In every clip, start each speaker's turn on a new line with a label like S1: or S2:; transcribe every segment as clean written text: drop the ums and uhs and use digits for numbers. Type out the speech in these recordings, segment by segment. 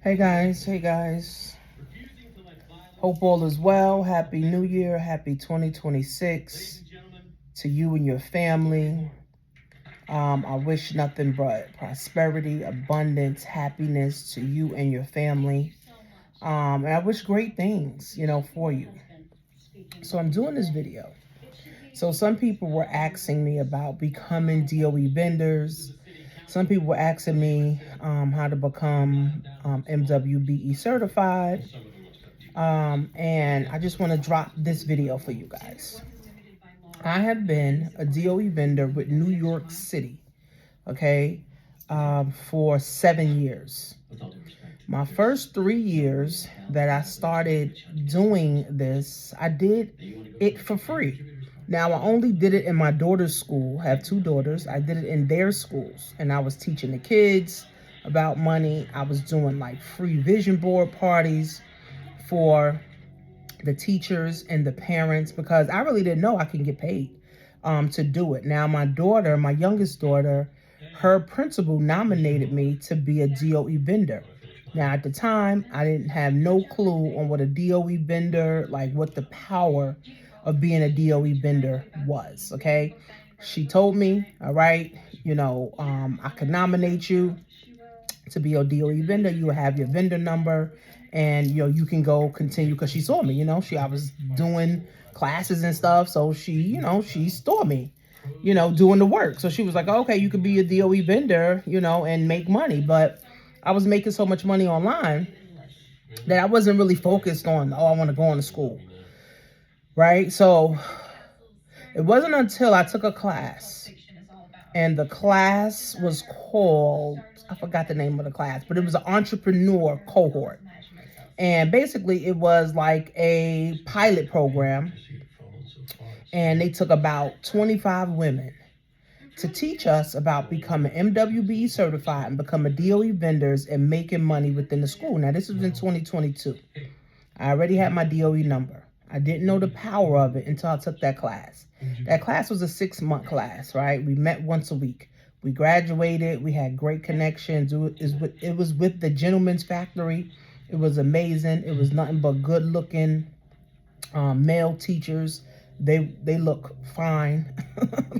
S1: Hey guys. Hope all is well. Happy New Year. Happy 2026 to you and your family. I wish nothing but prosperity, abundance, happiness to you and your family. And I wish great things, for you. So I'm doing this video. So some people were asking me about becoming DOE vendors. Some people were asking me how to become MWBE certified. And I just want to drop this video for you guys. I have been a DOE vendor with New York City, okay, for 7 years. My first 3 years that I started doing this, I did it for free. Now, I only did it in my daughter's school. I have 2 daughters. I did it in their schools, and I was teaching the kids about money. I was doing like free vision board parties for the teachers and the parents because I really didn't know I can get paid to do it. Now, my daughter, my youngest daughter, her principal nominated me to be a DOE vendor. Now, at the time, I didn't have no clue on what a DOE vendor, like what the power of being a DOE vendor was, okay? She told me, all right, I could nominate you to be a DOE vendor. You will have your vendor number and, you can go continue because she saw me, I was doing classes and stuff. So she saw me, doing the work. So she was like, okay, you could be a DOE vendor, and make money. But I was making so much money online that I wasn't really focused on, I want to go on to school. Right. So it wasn't until I took a class, and the class was called, I forgot the name of the class, but it was an entrepreneur cohort. And basically it was like a pilot program. And they took about 25 women to teach us about becoming MWBE certified and becoming DOE vendors and making money within the school. Now, this was in 2022. I already had my DOE number. I didn't know the power of it until I took that class. That class was a 6-month class, right? We met once a week. We graduated. We had great connections. It was with the Gentleman's Factory. It was amazing. It was nothing but good-looking male teachers. They look fine.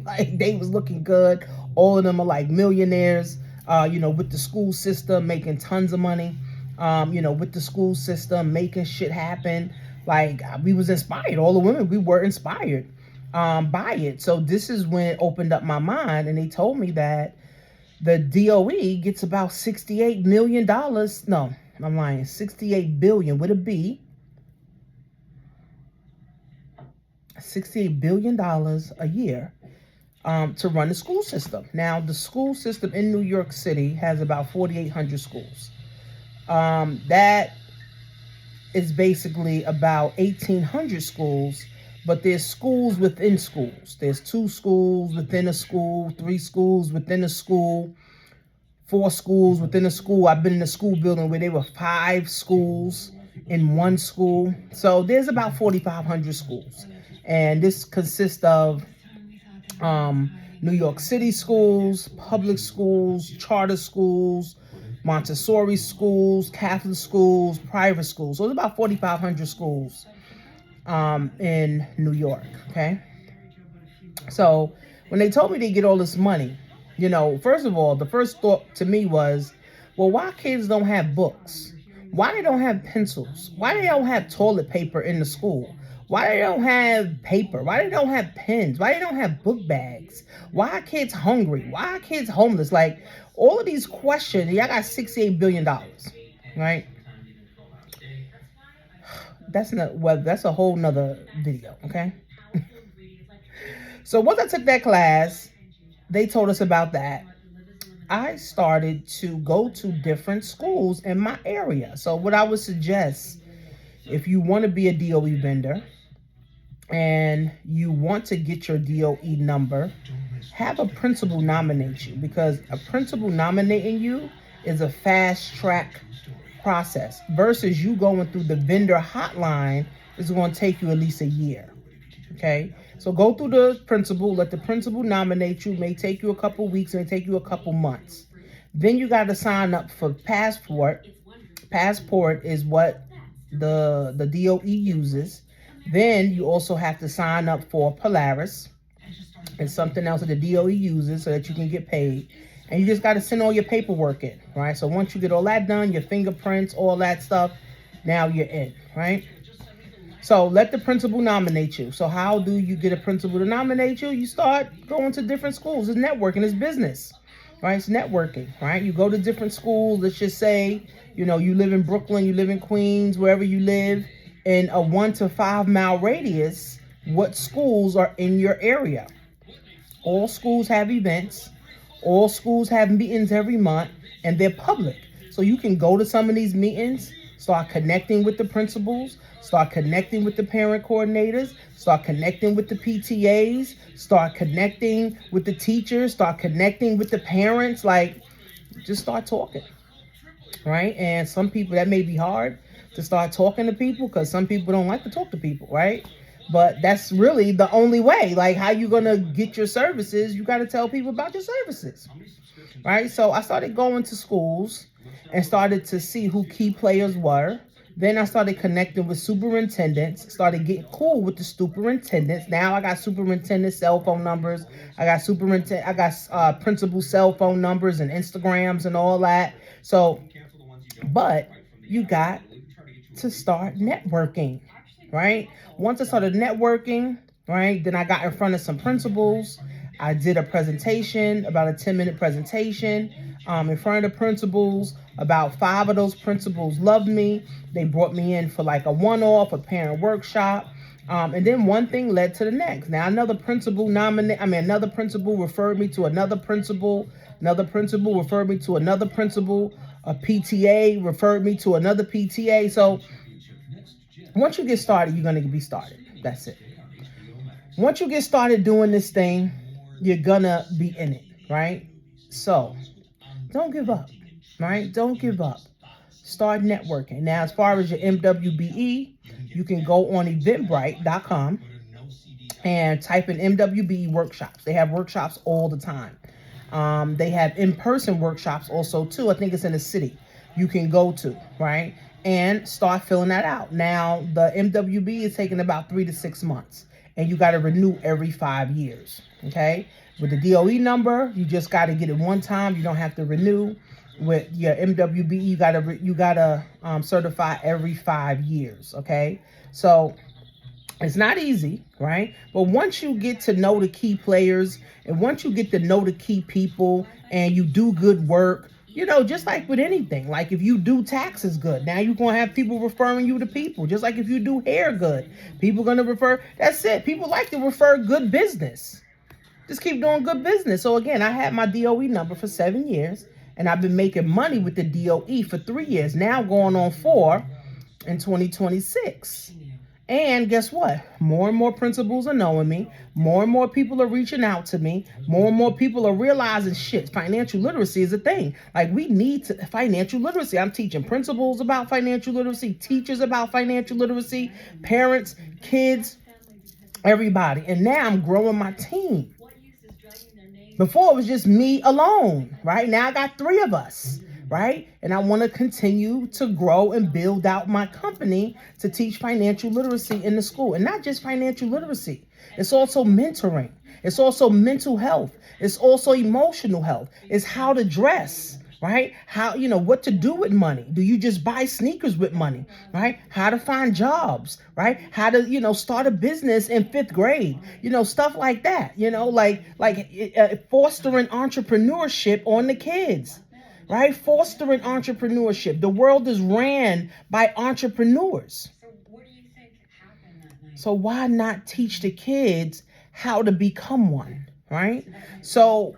S1: Like, they was looking good. All of them are like millionaires, with the school system, making tons of money, with the school system, making shit happen. Like, we was inspired. All the women, we were inspired by it. So this is when it opened up my mind, and they told me that the DOE gets about $68 million. No, I'm lying. 68 billion with a B. $68 billion a year to run the school system. Now, the school system in New York City has about 4,800 schools. That is basically about 1,800 schools, but there's schools within schools. There's 2 schools within a school, 3 schools within a school, 4 schools within a school. I've been in a school building where there were 5 schools in one school. So there's about 4,500 schools. And this consists of New York City schools, public schools, charter schools, Montessori schools, Catholic schools, private schools. So it's about 4,500 schools in New York, okay? So when they told me they get all this money, first of all, the first thought to me was, well, why kids don't have books? Why they don't have pencils? Why they don't have toilet paper in the school? Why they don't have paper? Why they don't have pens? Why they don't have book bags? Why are kids hungry? Why are kids homeless? Like, all of these questions, y'all got $68 billion, right? That's a whole nother video, okay? So once I took that class, they told us about that. I started to go to different schools in my area. So what I would suggest, if you want to be a DOE vendor and you want to get your DOE number, have a principal nominate you, because a principal nominating you is a fast track process versus you going through the vendor hotline is going to take you at least a year. Okay, so go through the principal, let the principal nominate you. May take you a couple weeks, may take you a couple months. Then you got to sign up for Passport. Passport is what the DOE uses. Then you also have to sign up for Polaris. It's something else that the DOE uses so that you can get paid. And you just got to send all your paperwork in, right? So once you get all that done, your fingerprints, all that stuff, now you're in, right? So let the principal nominate you. So how do you get a principal to nominate you? You start going to different schools. It's networking, it's business, right? It's networking, right? You go to different schools. Let's just say, you live in Brooklyn, you live in Queens, wherever you live, in a 1 to 5 mile radius, what schools are in your area? All schools have events. All schools have meetings every month, and they're public. So you can go to some of these meetings, start connecting with the principals, start connecting with the parent coordinators, start connecting with the PTAs, start connecting with the teachers, start connecting with the parents. Like, just start talking, right? And some people, that may be hard to start talking to people because some people don't like to talk to people, right? But that's really the only way. Like, how you going to get your services? You got to tell people about your services, right? So I started going to schools and started to see who key players were. Then I started connecting with superintendents, started getting cool with the superintendents. Now I got superintendent cell phone numbers. I got principal cell phone numbers and Instagrams and all that. So, but you got to start networking, right? Once I started networking, right, then I got in front of some principals. I did a presentation, about a 10-minute presentation in front of the principals. About 5 of those principals loved me. They brought me in for like a one-off, a parent workshop. And then one thing led to the next. Now another principal referred me to another principal. Another principal referred me to another principal. A PTA referred me to another PTA. So once you get started, you're going to be started. That's it. Once you get started doing this thing, you're going to be in it, right? So don't give up, right? Don't give up. Start networking. Now, as far as your MWBE, you can go on eventbrite.com and type in MWBE workshops. They have workshops all the time. They have in-person workshops also too. I think it's in a city you can go to, right? And start filling that out. Now, the MWBE is taking about 3 to 6 months, and you got to renew every 5 years, okay? With the DOE number, you just got to get it one time. You don't have to renew. With your MWBE, you gotta certify every 5 years, okay? So it's not easy, right? But once you get to know the key players, and once you get to know the key people, and you do good work, just like with anything, like if you do taxes good, now you're going to have people referring you to people. Just like if you do hair good, people going to refer. That's it. People like to refer good business. Just keep doing good business. So again, I had my DOE number for 7 years, and I've been making money with the DOE for 3 years. Now going on 4 in 2026. And guess what? More and more principals are knowing me. More and more people are reaching out to me. More and more people are realizing, shit, financial literacy is a thing. Like, we need financial literacy. I'm teaching principals about financial literacy, teachers about financial literacy, parents, kids, everybody. And now I'm growing my team. Before it was just me alone, right? Now I got 3 of us, right? And I want to continue to grow and build out my company to teach financial literacy in the school. And not just financial literacy. It's also mentoring. It's also mental health. It's also emotional health. It's how to dress, right? How, what to do with money. Do you just buy sneakers with money, right? How to find jobs, right? How to, start a business in 5th grade, stuff like that, fostering entrepreneurship on the kids, right? Fostering entrepreneurship. The world is ran by entrepreneurs.
S2: So what do you think happened that night?
S1: So why not teach the kids how to become one, right? So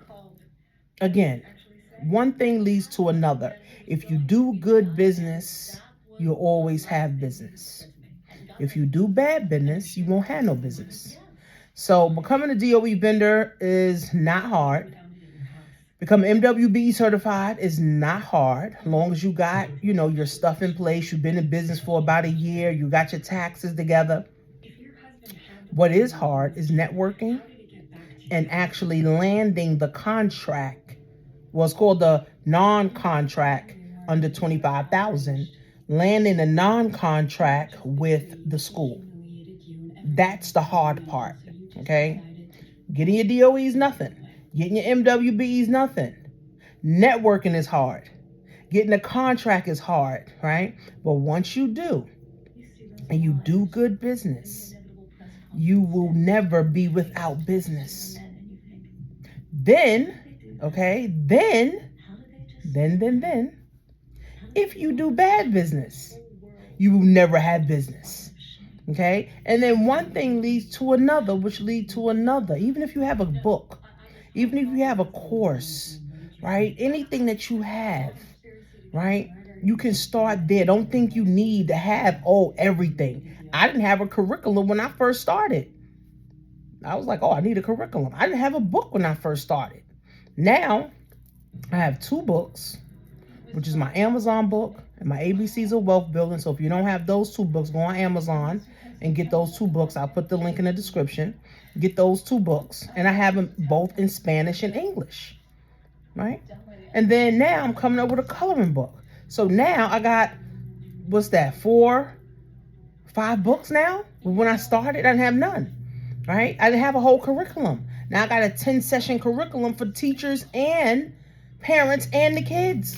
S1: again, one thing leads to another. If you do good business, you'll always have business. If you do bad business, you won't have no business. So becoming a DOE vendor is not hard. Becoming MWBE certified is not hard. As long as you got, your stuff in place, you've been in business for about a year, you got your taxes together. What is hard is networking and actually landing the contract. Well, it's called the non-contract under $25,000 landing a non-contract with the school. That's the hard part, okay? Getting your DOE is nothing. Getting your MWBE is nothing. Networking is hard. Getting a contract is hard, right? But once you do, and you do good business, you will never be without business. Then, okay, then, if you do bad business, you will never have business. Okay? And then one thing leads to another, which leads to another. Even if you have a book, even if you have a course, right? Anything that you have, right? You can start there. Don't think you need to have, everything. I didn't have a curriculum when I first started. I was like, I need a curriculum. I didn't have a book when I first started. Now, I have 2 books, which is my Amazon book and my ABCs of Wealth Building. So if you don't have those 2 books, go on Amazon and get those 2 books. I'll put the link in the description. Get those 2 books. And I have them both in Spanish and English, right? And then now I'm coming up with a coloring book. So now I got, 4, 5 books now? When I started, I didn't have none, right? I didn't have a whole curriculum. Now I got a 10-session curriculum for teachers and parents and the kids.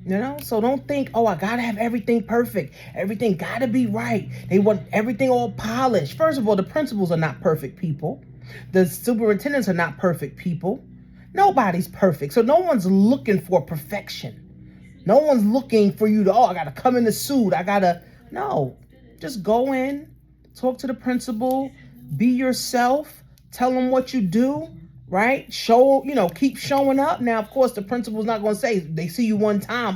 S1: You know, so don't think, I gotta have everything perfect. Everything gotta be right. They want everything all polished. First of all, the principals are not perfect people. The superintendents are not perfect people. Nobody's perfect. So no one's looking for perfection. No one's looking for you to, I gotta come in the suit. No. Just go in, talk to the principal, be yourself, tell them what you do. Right? Keep showing up. Now, of course, the principal's not going to say, they see you one time,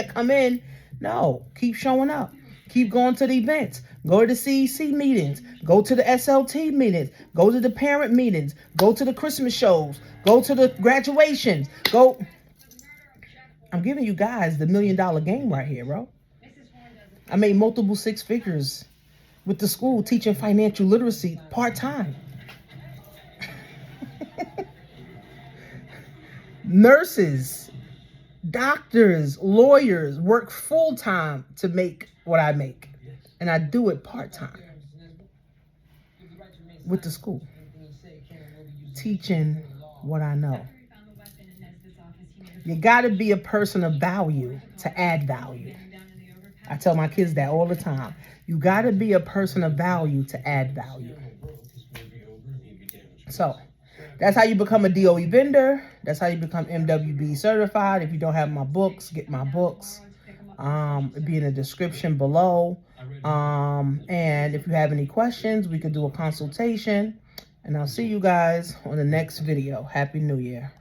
S1: come in. No, keep showing up. Keep going to the events. Go to the CEC meetings. Go to the SLT meetings. Go to the parent meetings. Go to the Christmas shows. Go to the graduations. I'm giving you guys the $1 million game right here, bro. I made multiple 6 figures with the school teaching financial literacy part-time. Nurses, doctors, lawyers work full-time to make what I make. And I do it part-time with the school, teaching what I know. You got to be a person of value to add value. I tell my kids that all the time. You got to be a person of value to add value. So that's how you become a DOE vendor. That's how you become MWBE certified. If you don't have my books, get my books. It'll be in the description below. And if you have any questions, we could do a consultation. And I'll see you guys on the next video. Happy New Year.